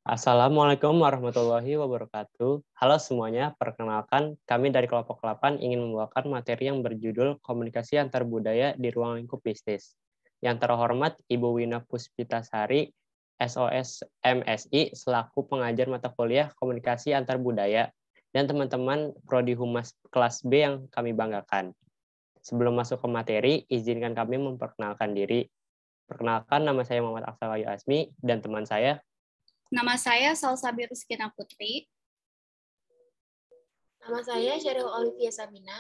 Assalamualaikum warahmatullahi wabarakatuh. Halo semuanya, perkenalkan kami dari kelompok 8 ingin membawakan materi yang berjudul Komunikasi Antar Budaya di Ruang Lingkup Bisnis. Yang terhormat Ibu Wina Puspitasari, SOS MSI, selaku pengajar mata kuliah Komunikasi Antar Budaya, dan teman-teman Prodi Humas kelas B yang kami banggakan. Sebelum masuk ke materi, izinkan kami memperkenalkan diri. Perkenalkan, nama saya Muhammad Afsal Wahyu Asmi, dan teman saya. Nama saya Salsabir Rizkina Putri. Nama saya Sheryl Olivia Sabina.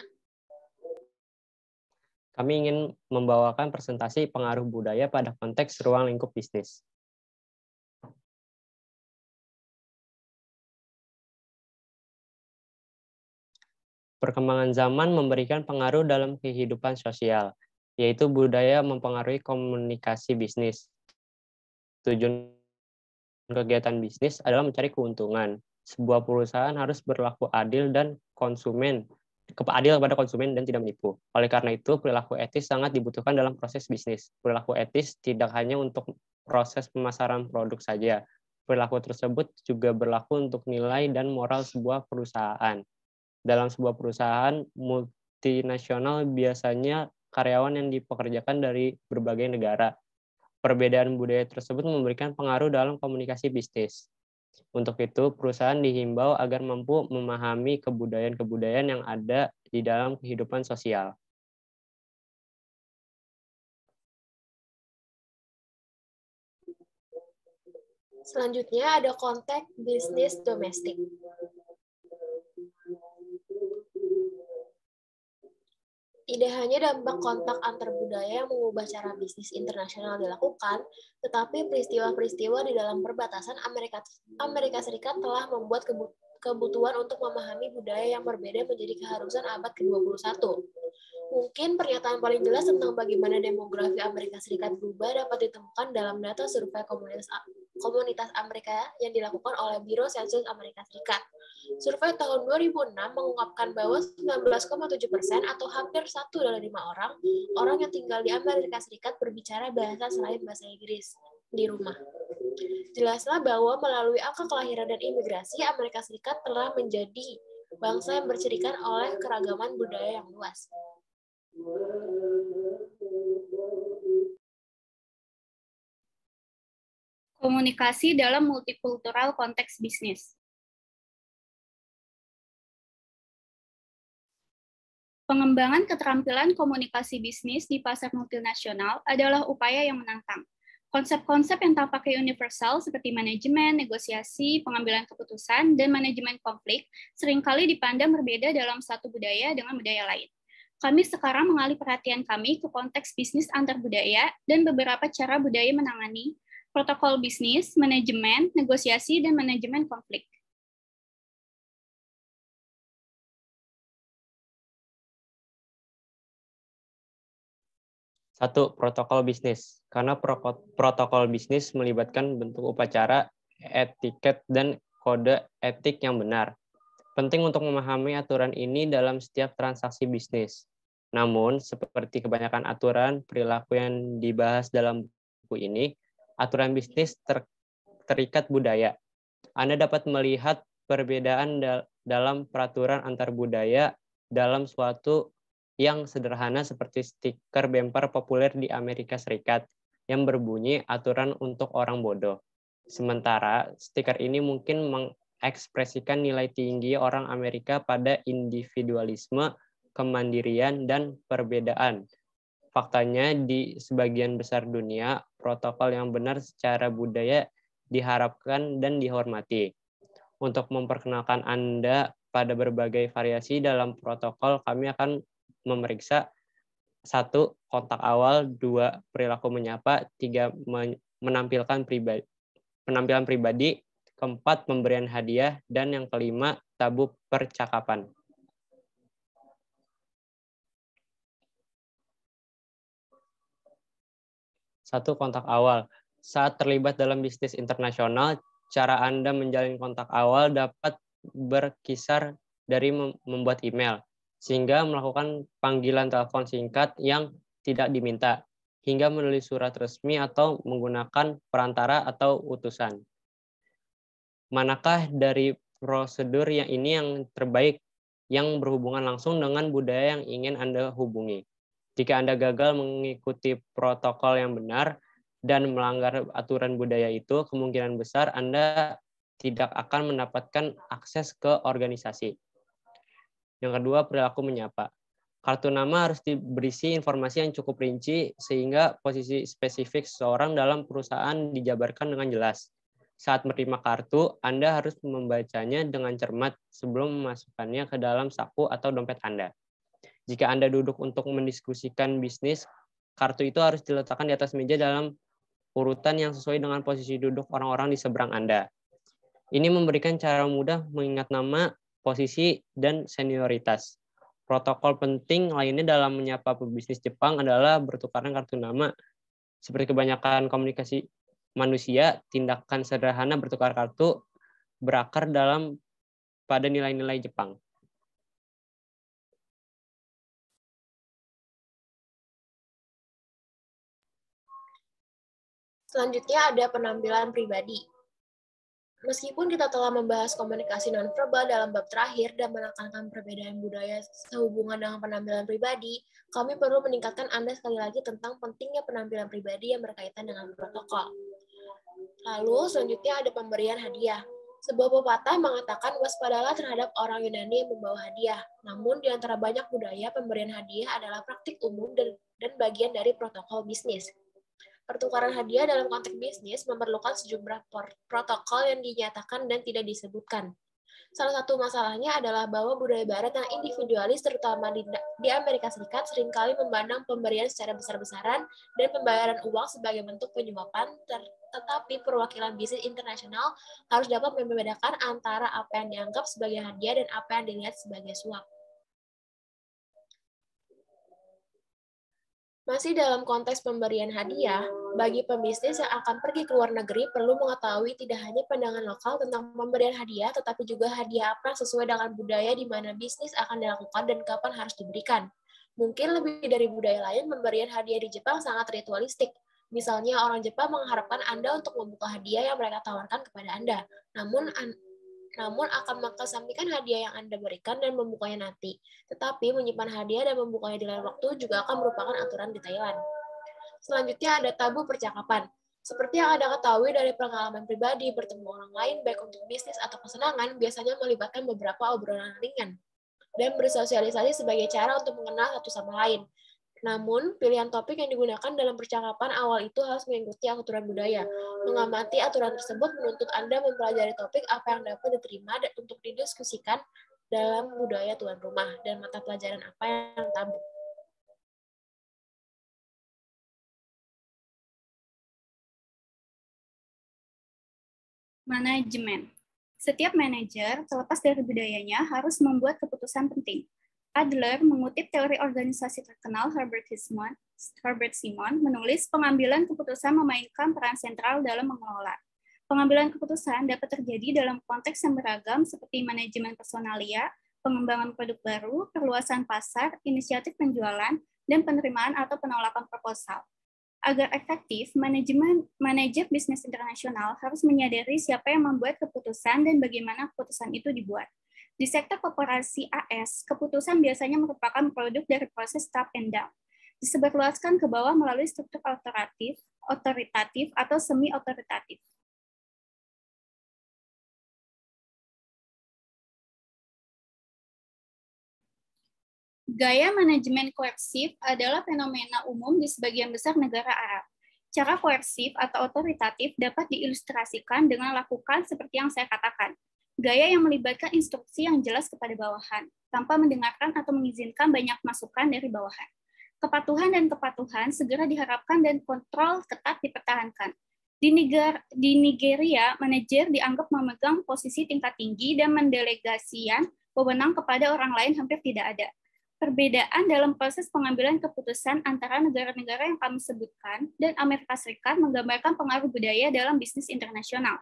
Kami ingin membawakan presentasi pengaruh budaya pada konteks ruang lingkup bisnis. Perkembangan zaman memberikan pengaruh dalam kehidupan sosial, yaitu budaya mempengaruhi komunikasi bisnis. Tujuan kegiatan bisnis adalah mencari keuntungan. Sebuah perusahaan harus berlaku adil kepada konsumen dan tidak menipu. Oleh karena itu, perilaku etis sangat dibutuhkan dalam proses bisnis. Perilaku etis tidak hanya untuk proses pemasaran produk saja. Perilaku tersebut juga berlaku untuk nilai dan moral sebuah perusahaan. Dalam sebuah perusahaan multinasional biasanya karyawan yang dipekerjakan dari berbagai negara. Perbedaan budaya tersebut memberikan pengaruh dalam komunikasi bisnis. Untuk itu, perusahaan dihimbau agar mampu memahami kebudayaan-kebudayaan yang ada di dalam kehidupan sosial. Selanjutnya ada konteks bisnis domestik. Tidak hanya dampak kontak antar budaya yang mengubah cara bisnis internasional dilakukan, tetapi peristiwa-peristiwa di dalam perbatasan Amerika Serikat telah membuat kebutuhan untuk memahami budaya yang berbeda menjadi keharusan abad ke-21. Mungkin pernyataan paling jelas tentang bagaimana demografi Amerika Serikat berubah dapat ditemukan dalam data survei komunitas Amerika yang dilakukan oleh Biro Sensus Amerika Serikat. Survei tahun 2006 mengungkapkan bahwa 19,7% atau hampir 1 dari 5 orang yang tinggal di Amerika Serikat berbicara bahasa selain bahasa Inggris di rumah. Jelaslah bahwa melalui angka kelahiran dan imigrasi, Amerika Serikat telah menjadi bangsa yang bercirikan oleh keragaman budaya yang luas. Komunikasi dalam multikultural konteks bisnis. Pengembangan keterampilan komunikasi bisnis di pasar multinasional adalah upaya yang menantang. Konsep-konsep yang tampaknya universal seperti manajemen, negosiasi, pengambilan keputusan, dan manajemen konflik seringkali dipandang berbeda dalam satu budaya dengan budaya lain. Kami sekarang mengalih perhatian kami ke konteks bisnis antar budaya dan beberapa cara budaya menangani protokol bisnis, manajemen, negosiasi, dan manajemen konflik. Satu, protokol bisnis. Karena protokol bisnis melibatkan bentuk upacara, etiket, dan kode etik yang benar. Penting untuk memahami aturan ini dalam setiap transaksi bisnis. Namun, seperti kebanyakan aturan perilaku yang dibahas dalam buku ini, aturan bisnis terikat budaya. Anda dapat melihat perbedaan dalam peraturan antar budaya dalam suatu yang sederhana seperti stiker bemper populer di Amerika Serikat yang berbunyi aturan untuk orang bodoh. Sementara stiker ini mungkin mengekspresikan nilai tinggi orang Amerika pada individualisme, kemandirian, dan perbedaan. Faktanya di sebagian besar dunia, protokol yang benar secara budaya diharapkan dan dihormati. Untuk memperkenalkan Anda pada berbagai variasi dalam protokol, kami akan memeriksa 1. Kontak awal, 2. Perilaku menyapa, 3. Penampilan pribadi, 4. Pemberian hadiah, dan yang kelima, tabu percakapan. 1. Kontak awal. Saat terlibat dalam bisnis internasional, cara Anda menjalin kontak awal dapat berkisar dari membuat email, sehingga melakukan panggilan telepon singkat yang tidak diminta, hingga menulis surat resmi atau menggunakan perantara atau utusan. manakah dari prosedur yang terbaik yang berhubungan langsung dengan budaya yang ingin Anda hubungi. Jika Anda gagal mengikuti protokol yang benar dan melanggar aturan budaya itu, kemungkinan besar Anda tidak akan mendapatkan akses ke organisasi. Yang kedua, perilaku menyapa. Kartu nama harus berisi informasi yang cukup rinci sehingga posisi spesifik seseorang dalam perusahaan dijabarkan dengan jelas. Saat menerima kartu, Anda harus membacanya dengan cermat sebelum memasukkannya ke dalam saku atau dompet Anda. Jika Anda duduk untuk mendiskusikan bisnis, kartu itu harus diletakkan di atas meja dalam urutan yang sesuai dengan posisi duduk orang-orang di seberang Anda. Ini memberikan cara mudah mengingat nama, posisi, dan senioritas. Protokol penting lainnya dalam menyapa pebisnis Jepang adalah bertukarnya kartu nama. Seperti kebanyakan komunikasi manusia, tindakan sederhana bertukar kartu berakar pada nilai-nilai Jepang. Selanjutnya ada penampilan pribadi. Meskipun kita telah membahas komunikasi nonverbal dalam bab terakhir dan menekankan perbedaan budaya sehubungan dengan penampilan pribadi, kami perlu meningkatkan Anda sekali lagi tentang pentingnya penampilan pribadi yang berkaitan dengan protokol. Lalu selanjutnya ada pemberian hadiah. Sebuah pepatah mengatakan waspadalah terhadap orang Yunani yang membawa hadiah. Namun di antara banyak budaya, pemberian hadiah adalah praktik umum dan bagian dari protokol bisnis. Pertukaran hadiah dalam konteks bisnis memerlukan sejumlah protokol yang dinyatakan dan tidak disebutkan. Salah satu masalahnya adalah bahwa budaya barat yang individualis, terutama di Amerika Serikat, seringkali memandang pemberian secara besar-besaran dan pembayaran uang sebagai bentuk penyuapan, tetapi perwakilan bisnis internasional harus dapat membedakan antara apa yang dianggap sebagai hadiah dan apa yang dilihat sebagai suap. Masih dalam konteks pemberian hadiah, bagi pembisnis yang akan pergi ke luar negeri perlu mengetahui tidak hanya pandangan lokal tentang pemberian hadiah, tetapi juga hadiah apa sesuai dengan budaya di mana bisnis akan dilakukan dan kapan harus diberikan. Mungkin lebih dari budaya lain, pemberian hadiah di Jepang sangat ritualistik. Misalnya, orang Jepang mengharapkan Anda untuk membuka hadiah yang mereka tawarkan kepada Anda. Namun akan mengesampingkan hadiah yang Anda berikan dan membukanya nanti. Tetapi menyimpan hadiah dan membukanya di lain waktu juga akan merupakan aturan di Thailand. Selanjutnya ada tabu percakapan. Seperti yang Anda ketahui dari pengalaman pribadi, bertemu orang lain, baik untuk bisnis atau kesenangan, biasanya melibatkan beberapa obrolan ringan dan bersosialisasi sebagai cara untuk mengenal satu sama lain. Namun, pilihan topik yang digunakan dalam percakapan awal itu harus mengikuti aturan budaya. Mengamati aturan tersebut menuntut Anda mempelajari topik apa yang dapat diterima dan untuk didiskusikan dalam budaya tuan rumah dan mata pelajaran apa yang tabu. Manajemen. Setiap manajer, terlepas dari budayanya, harus membuat keputusan penting. Adler mengutip teori organisasi terkenal Herbert Simon menulis pengambilan keputusan memainkan peran sentral dalam mengelola. Pengambilan keputusan dapat terjadi dalam konteks yang beragam seperti manajemen personalia, pengembangan produk baru, perluasan pasar, inisiatif penjualan, dan penerimaan atau penolakan proposal. Agar efektif, manajer bisnis internasional harus menyadari siapa yang membuat keputusan dan bagaimana keputusan itu dibuat. Di sektor korporasi AS, keputusan biasanya merupakan produk dari proses top and down. Disebarluaskan ke bawah melalui struktur otoritatif atau semi-otoritatif. Gaya manajemen koersif adalah fenomena umum di sebagian besar negara Arab. Cara koersif atau otoritatif dapat diilustrasikan dengan lakukan seperti yang saya katakan. Gaya yang melibatkan instruksi yang jelas kepada bawahan, tanpa mendengarkan atau mengizinkan banyak masukan dari bawahan. Kepatuhan dan kepatuhan segera diharapkan dan kontrol ketat dipertahankan. Di Nigeria, manajer dianggap memegang posisi tingkat tinggi dan mendelegasikan wewenang kepada orang lain hampir tidak ada. Perbedaan dalam proses pengambilan keputusan antara negara-negara yang kami sebutkan dan Amerika Serikat menggambarkan pengaruh budaya dalam bisnis internasional.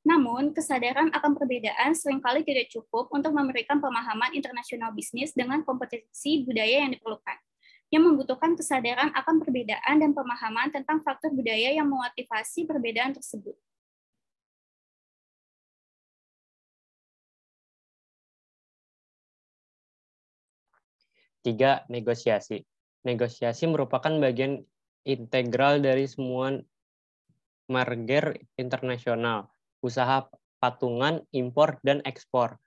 Namun, kesadaran akan perbedaan seringkali tidak cukup untuk memberikan pemahaman internasional bisnis dengan kompetensi budaya yang diperlukan, yang membutuhkan kesadaran akan perbedaan dan pemahaman tentang faktor budaya yang memotivasi perbedaan tersebut. 3. Negosiasi. Negosiasi merupakan bagian integral dari semua merger internasional, usaha patungan, impor, dan ekspor,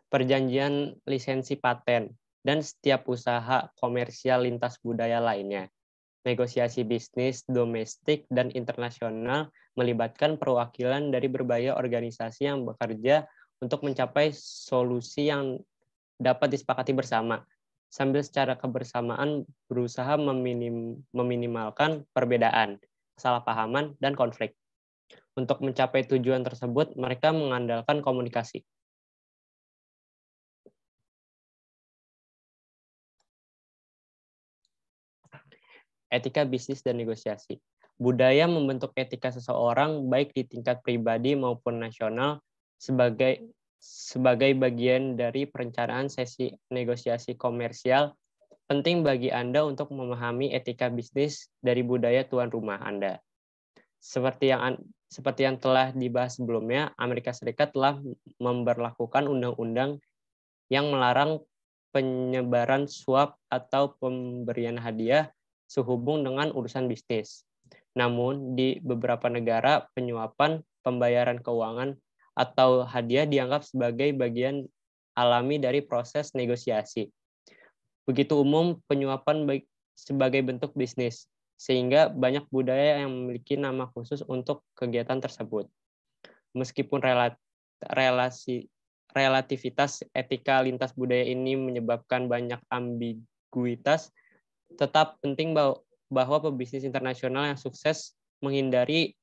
perjanjian lisensi paten, dan setiap usaha komersial lintas budaya lainnya. Negosiasi bisnis domestik dan internasional melibatkan perwakilan dari berbagai organisasi yang bekerja untuk mencapai solusi yang dapat disepakati bersama, sambil secara kebersamaan berusaha meminimalkan perbedaan, kesalahpahaman, dan konflik. Untuk mencapai tujuan tersebut, mereka mengandalkan komunikasi. Etika bisnis dan negosiasi. Budaya membentuk etika seseorang baik di tingkat pribadi maupun nasional sebagai bagian dari perencanaan sesi negosiasi komersial. Penting bagi Anda untuk memahami etika bisnis dari budaya tuan rumah Anda. Seperti yang telah dibahas sebelumnya, Amerika Serikat telah memberlakukan undang-undang yang melarang penyebaran suap atau pemberian hadiah sehubung dengan urusan bisnis. Namun, di beberapa negara, penyuapan, pembayaran keuangan, atau hadiah dianggap sebagai bagian alami dari proses negosiasi. Begitu umum penyuapan sebagai bentuk bisnis, sehingga banyak budaya yang memiliki nama khusus untuk kegiatan tersebut. Meskipun relativitas etika lintas budaya ini menyebabkan banyak ambiguitas, tetap penting bahwa pebisnis internasional yang sukses menghindari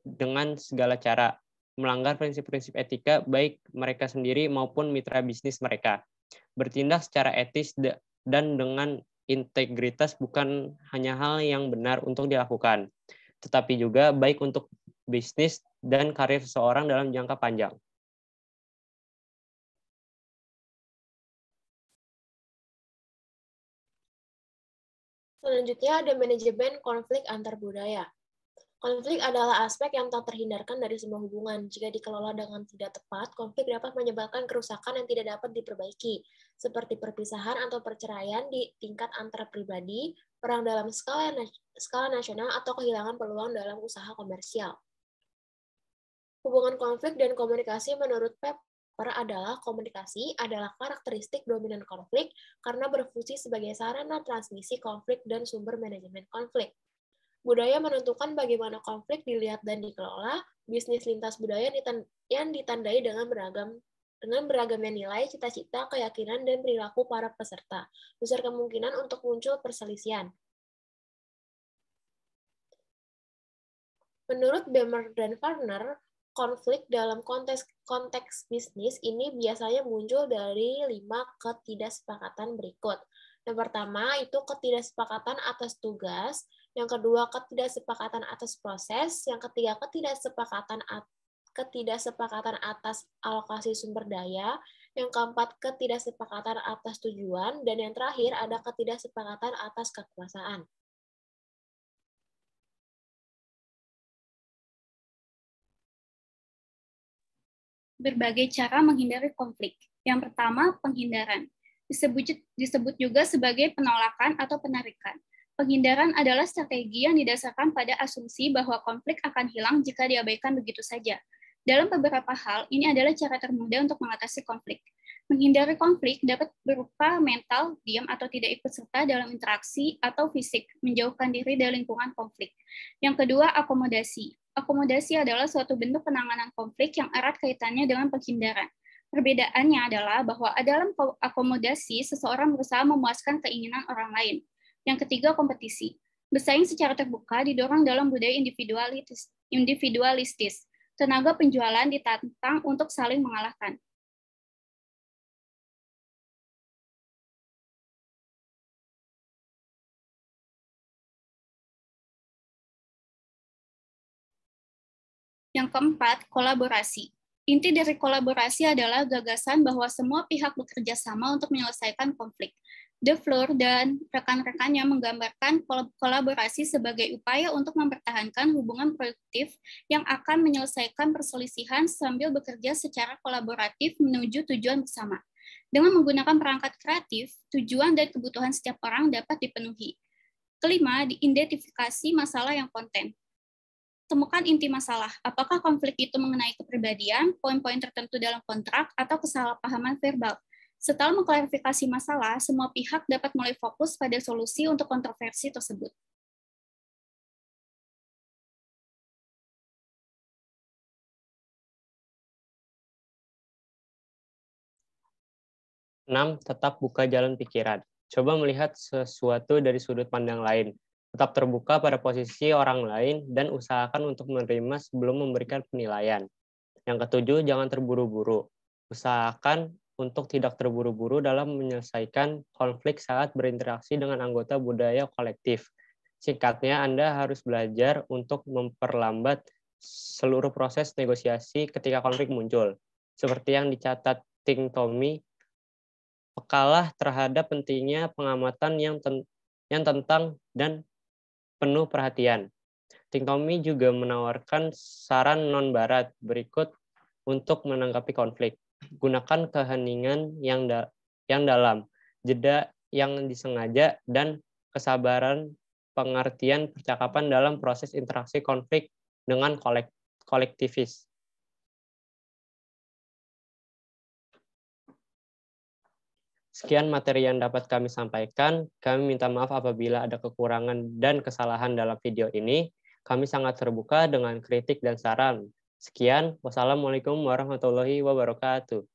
dengan segala cara melanggar prinsip-prinsip etika baik mereka sendiri maupun mitra bisnis mereka. Bertindak secara etis dan dengan integritas bukan hanya hal yang benar untuk dilakukan, tetapi juga baik untuk bisnis dan karir seseorang dalam jangka panjang. Selanjutnya ada manajemen konflik antar budaya. Konflik adalah aspek yang tak terhindarkan dari semua hubungan. Jika dikelola dengan tidak tepat, konflik dapat menyebabkan kerusakan yang tidak dapat diperbaiki, seperti perpisahan atau perceraian di tingkat antar pribadi, perang dalam skala nasional, atau kehilangan peluang dalam usaha komersial. Hubungan konflik dan komunikasi menurut Pepper adalah komunikasi adalah karakteristik dominan konflik karena berfungsi sebagai sarana transmisi konflik dan sumber manajemen konflik. Budaya menentukan bagaimana konflik dilihat dan dikelola. Bisnis lintas budaya yang ditandai dengan beragamnya nilai, cita-cita, keyakinan, dan perilaku para peserta. Besar kemungkinan untuk muncul perselisihan. Menurut Bemer dan Farner, konflik dalam konteks bisnis ini biasanya muncul dari 5 ketidaksepakatan berikut. Yang pertama itu ketidaksepakatan atas tugas, yang kedua ketidaksepakatan atas proses, yang ketiga ketidaksepakatan atas alokasi sumber daya, yang keempat ketidaksepakatan atas tujuan, dan yang terakhir ada ketidaksepakatan atas kekuasaan. Berbagai cara menghindari konflik. Yang pertama, penghindaran. Disebut juga sebagai penolakan atau penarikan. Penghindaran adalah strategi yang didasarkan pada asumsi bahwa konflik akan hilang jika diabaikan begitu saja. Dalam beberapa hal, ini adalah cara termudah untuk mengatasi konflik. Menghindari konflik dapat berupa mental, diam atau tidak ikut serta dalam interaksi, atau fisik, menjauhkan diri dari lingkungan konflik. Yang kedua, akomodasi. Akomodasi adalah suatu bentuk penanganan konflik yang erat kaitannya dengan penghindaran. Perbedaannya adalah bahwa dalam akomodasi, seseorang berusaha memuaskan keinginan orang lain. Yang ketiga, kompetisi. Bersaing secara terbuka didorong dalam budaya individualistis. Tenaga penjualan ditantang untuk saling mengalahkan. Yang keempat, kolaborasi. Inti dari kolaborasi adalah gagasan bahwa semua pihak bekerja sama untuk menyelesaikan konflik. De Fleur dan rekan-rekannya menggambarkan kolaborasi sebagai upaya untuk mempertahankan hubungan produktif yang akan menyelesaikan perselisihan sambil bekerja secara kolaboratif menuju tujuan bersama. Dengan menggunakan perangkat kreatif, tujuan dan kebutuhan setiap orang dapat dipenuhi. Kelima, diidentifikasi masalah yang konten. Temukan inti masalah, apakah konflik itu mengenai kepribadian, poin-poin tertentu dalam kontrak, atau kesalahpahaman verbal. Setelah mengklarifikasi masalah, semua pihak dapat mulai fokus pada solusi untuk kontroversi tersebut. Enam, tetap buka jalan pikiran. Coba melihat sesuatu dari sudut pandang lain. Tetap terbuka pada posisi orang lain dan usahakan untuk menerima sebelum memberikan penilaian. Yang ketujuh, jangan terburu-buru. Usahakan untuk tidak terburu-buru dalam menyelesaikan konflik saat berinteraksi dengan anggota budaya kolektif. Singkatnya, Anda harus belajar untuk memperlambat seluruh proses negosiasi ketika konflik muncul. Seperti yang dicatat Ting Tommy, pekalah terhadap pentingnya pengamatan yang tentang dan penuh perhatian. Ting Tommy juga menawarkan saran non-barat berikut untuk menanggapi konflik. Gunakan keheningan yang dalam, jeda yang disengaja, dan kesabaran pengertian percakapan dalam proses interaksi konflik dengan kolektivis. Sekian materi yang dapat kami sampaikan. Kami minta maaf apabila ada kekurangan dan kesalahan dalam video ini. Kami sangat terbuka dengan kritik dan saran. Sekian, wassalamualaikum warahmatullahi wabarakatuh.